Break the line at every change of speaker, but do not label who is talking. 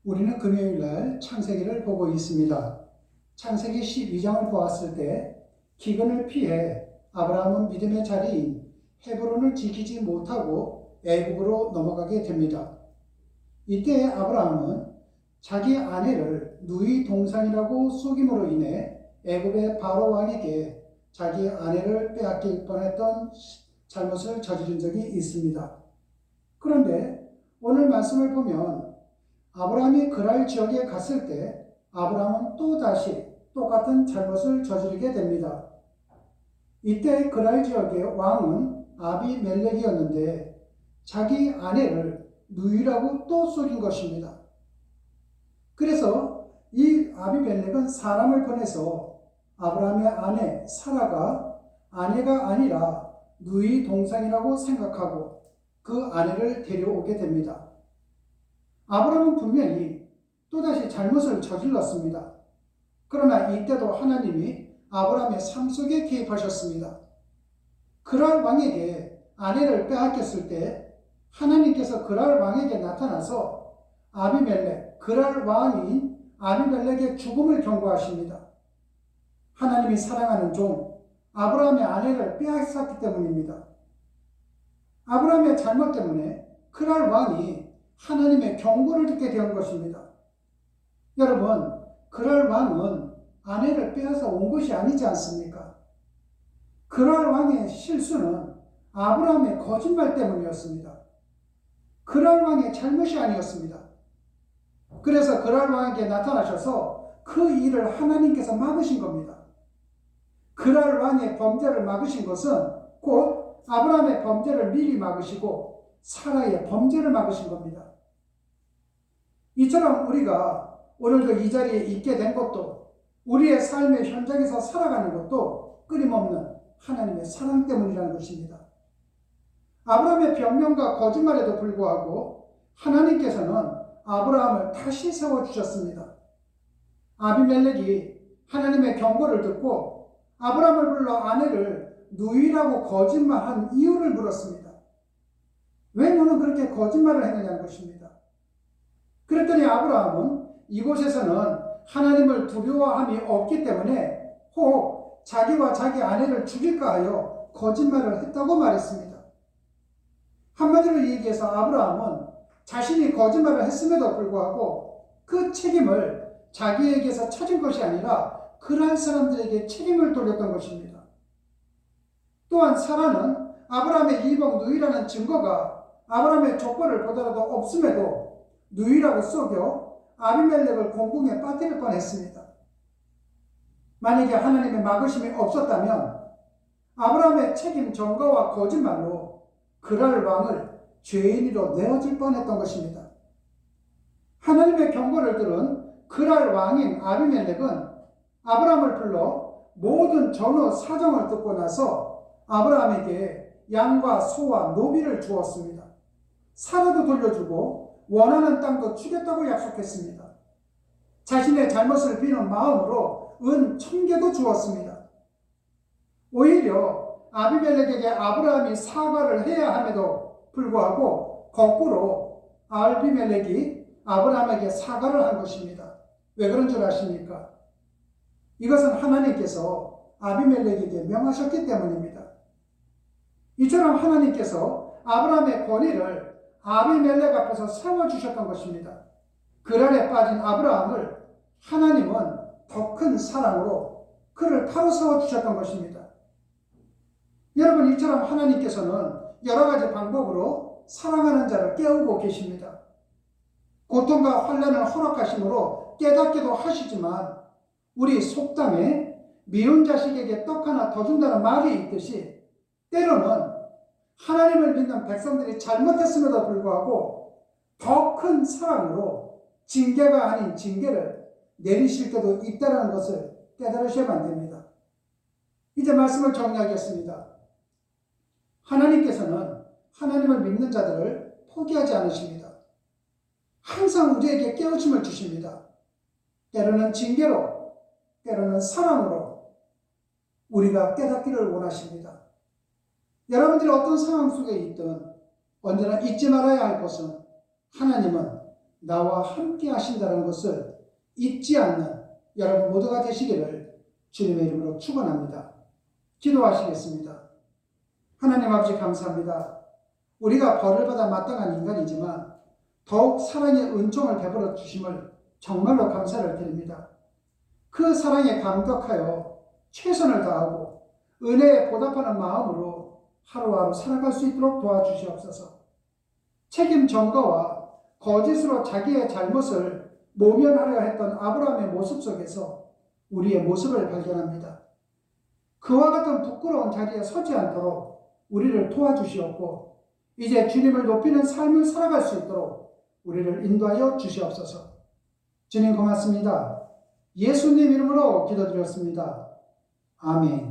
우리는 금요일날 창세기를 보고 있습니다. 창세기 12장을 보았을 때 기근을 피해 아브라함은 믿음의 자리인 헤브론을 지키지 못하고 애굽으로 넘어가게 됩니다. 이때 아브라함은 자기 아내를 누이 동산이라고 속임으로 인해 애굽의 바로 왕에게 자기 아내를 빼앗길 뻔했던 잘못을 저지른 적이 있습니다. 그런데 오늘 말씀을 보면 아브라함이 그랄 지역에 갔을 때 아브라함은 또다시 똑같은 잘못을 저지르게 됩니다. 이때 그랄 지역의 왕은 아비멜렉이었는데 자기 아내를 누이라고 또 속인 것입니다. 그래서 이 아비멜렉은 사람을 보내서 아브라함의 아내 사라가 아내가 아니라 누이 동생이라고 생각하고 그 아내를 데려오게 됩니다. 아브라함은 분명히 또다시 잘못을 저질렀습니다. 그러나 이때도 하나님이 아브라함의 삶 속에 개입하셨습니다. 그랄 왕에게 아내를 빼앗겼을 때 하나님께서 그랄 왕에게 나타나서 아비멜렉, 그랄 왕인 아비멜렉의 죽음을 경고하십니다. 하나님이 사랑하는 종 아브라함의 아내를 빼앗았기 때문입니다. 아브라함의 잘못 때문에 그랄 왕이 하나님의 경고를 듣게 된 것입니다. 여러분, 그랄 왕은 아내를 빼앗아 온 것이 아니지 않습니까? 그랄 왕의 실수는 아브라함의 거짓말 때문이었습니다. 그랄 왕의 잘못이 아니었습니다. 그래서 그랄 왕에게 나타나셔서 그 일을 하나님께서 막으신 겁니다. 그랄 왕의 범죄를 막으신 것은 곧 아브라함의 범죄를 미리 막으시고 사라의 범죄를 막으신 겁니다. 이처럼 우리가 오늘도 이 자리에 있게 된 것도 우리의 삶의 현장에서 살아가는 것도 끊임없는 하나님의 사랑 때문이라는 것입니다. 아브라함의 변명과 거짓말에도 불구하고 하나님께서는 아브라함을 다시 세워주셨습니다. 아비멜렉이 하나님의 경고를 듣고 아브라함을 불러 아내를 누이라고 거짓말한 이유를 물었습니다. 왜 너는 그렇게 거짓말을 했느냐는 것입니다. 그랬더니 아브라함은 이곳에서는 하나님을 두려워함이 없기 때문에 혹 자기와 자기 아내를 죽일까 하여 거짓말을 했다고 말했습니다. 한마디로 얘기해서 아브라함은 자신이 거짓말을 했음에도 불구하고 그 책임을 자기에게서 찾은 것이 아니라 그랄 사람들에게 책임을 돌렸던 것입니다. 또한 사라는 아브라함의 이복 누이라는 증거가 아브라함의 족보를 보더라도 없음에도 누이라고 속여 아비멜렉을 공궁에 빠뜨릴 뻔했습니다. 만약에 하나님의 막으심이 없었다면 아브라함의 책임 전가와 거짓말로 그랄 왕을 죄인으로 내어질 뻔했던 것입니다. 하나님의 경고를 들은 그랄 왕인 아비멜렉은 아브라함을 불러 모든 전후 사정을 듣고 나서 아브라함에게 양과 소와 노비를 주었습니다. 사라도 돌려주고 원하는 땅도 주겠다고 약속했습니다. 자신의 잘못을 비는 마음으로 은 1000개도 주었습니다. 오히려 아비멜렉에게 아브라함이 사과를 해야 함에도 불구하고 거꾸로 아비멜렉이 아브라함에게 사과를 한 것입니다. 왜 그런 줄 아십니까? 이것은 하나님께서 아비멜렉에게 명하셨기 때문입니다. 이처럼 하나님께서 아브라함의 권위를 아비멜렉 앞에서 세워주셨던 것입니다. 그랄에 빠진 아브라함을 하나님은 더 큰 사랑으로 그를 바로 세워주셨던 것입니다. 여러분, 이처럼 하나님께서는 여러 가지 방법으로 사랑하는 자를 깨우고 계십니다. 고통과 환난을 허락하심으로 깨닫기도 하시지만 우리 속담에 미운 자식에게 떡 하나 더 준다는 말이 있듯이 때로는 하나님을 믿는 백성들이 잘못했음에도 불구하고 더 큰 사랑으로 징계가 아닌 징계를 내리실 때도 있다는 것을 깨달으셔야만 됩니다. 이제 말씀을 정리하겠습니다. 하나님께서는 하나님을 믿는 자들을 포기하지 않으십니다. 항상 우리에게 깨우침을 주십니다. 때로는 징계로, 때로는 사랑으로 우리가 깨닫기를 원하십니다. 여러분들이 어떤 상황 속에 있든 언제나 잊지 말아야 할 것은 하나님은 나와 함께 하신다는 것을 잊지 않는 여러분 모두가 되시기를 주님의 이름으로 축원합니다. 기도하시겠습니다. 하나님 아버지 감사합니다. 우리가 벌을 받아 마땅한 인간이지만 더욱 사랑의 은총을 베풀어 주심을 정말로 감사를 드립니다. 그 사랑에 감격하여 최선을 다하고 은혜에 보답하는 마음으로 하루하루 살아갈 수 있도록 도와주시옵소서. 책임 전가와 거짓으로 자기의 잘못을 모면하려 했던 아브라함의 모습 속에서 우리의 모습을 발견합니다. 그와 같은 부끄러운 자리에 서지 않도록 우리를 도와주시옵고 이제 주님을 높이는 삶을 살아갈 수 있도록 우리를 인도하여 주시옵소서. 주님 고맙습니다. 예수님 이름으로 기도드렸습니다. 아멘.